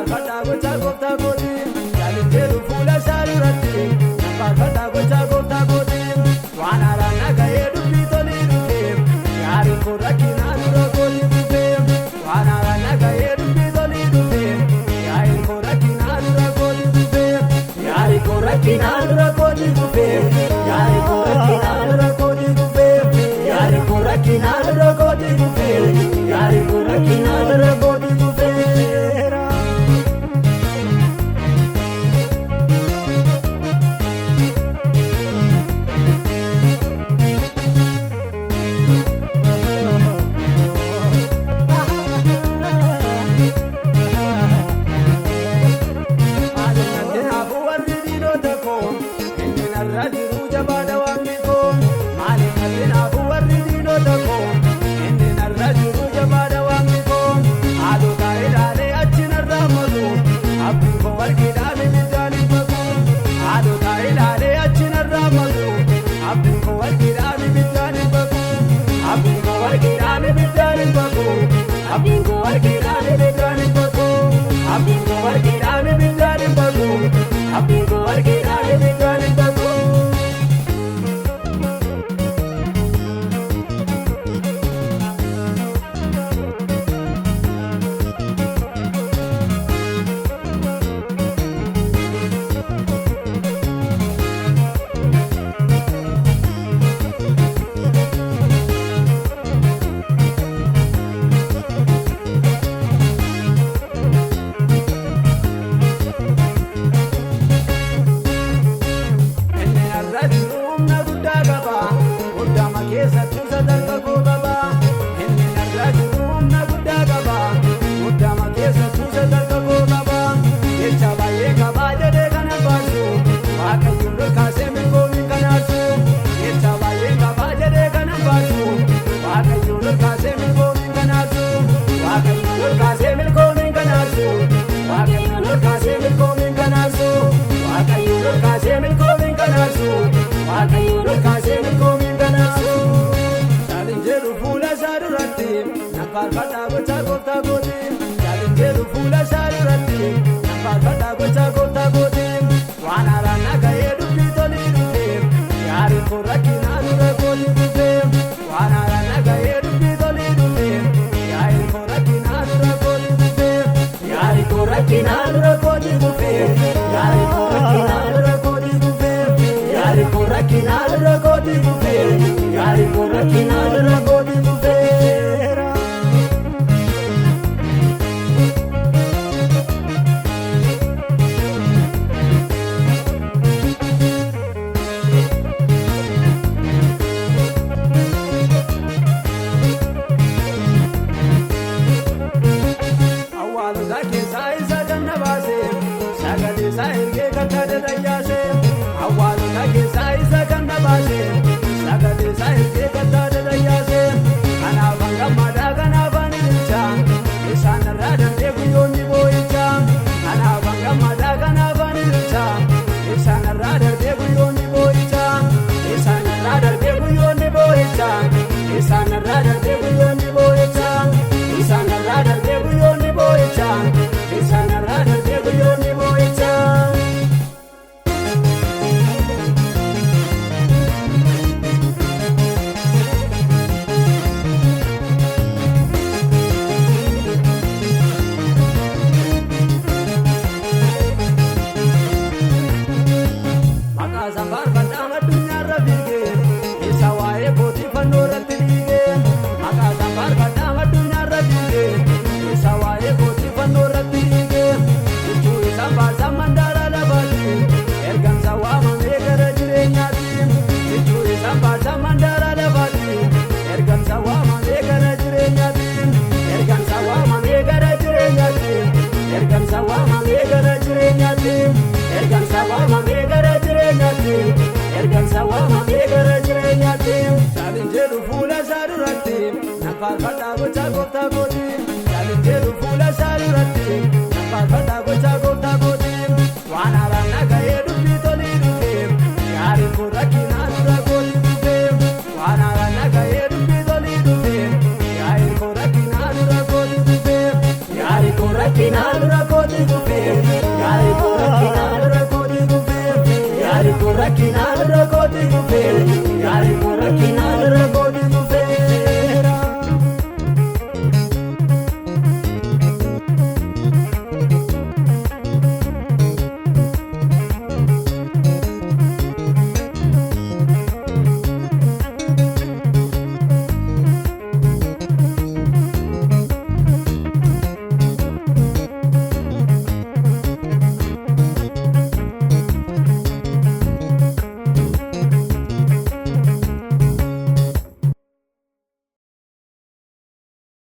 faarfadhaa gocha gooftaa kootiin jaalin jedhu fuula isaa duratti nan faarfadhaa gocha gooftaa kootiin waan haaraan nagahee dubbii tolii dhufeef yaariin koo rakkinaa dura kootii dhufeef waan haaraan nagahee dubbii tolii dhufeef yaariin koo rakkinaa dura kootii dhufeef yaariin koo rakkinaa dura kootii dhufeef yaariin koo rakkinaa dura kootii dhufeef yaariin koo rakkinaa dura kootii dhufeef yaariin koo rakkinaa dura kootii dhufeera. Faarfadhaa gocha gooftaa kootiin jaalin jedhu fuula isaa duratti nan faarfadhaa gocha gooftaa kootiin waan haaraan nagahee dubbii tolii dhufeef yaariin koo rakkinaa dura kootii dhufeef waan haaraan nagahee dubbii tolii dhufeef yaariin koo rakkinaa dura kootii dhufeef yaariin koo rakkinaa dura kootii dhufeef yaariin koo rakkinaa dura kootii dhufeef yaariin koo rakkinaa dura kootii dhufeef yaariin koo rakkinaa dura kootii dhufeera. Faarfadhaa gocha gooftaa kootiin jaalin jedhu fuula isaa duratti nan faarfadhaa gocha gooftaa kootiin waan haaraan nagahee dubbii tolii dhufeef yaariin koo rakkinaa dura kootii dhufeef waan haaraan nagahee dubbii tolii dhufeef yaariin koo rakkinaa dura kootii dhufeef yaariin koo rakkinaa dura kootii dhufeef. rakkinaan rakkootti dhufee yaari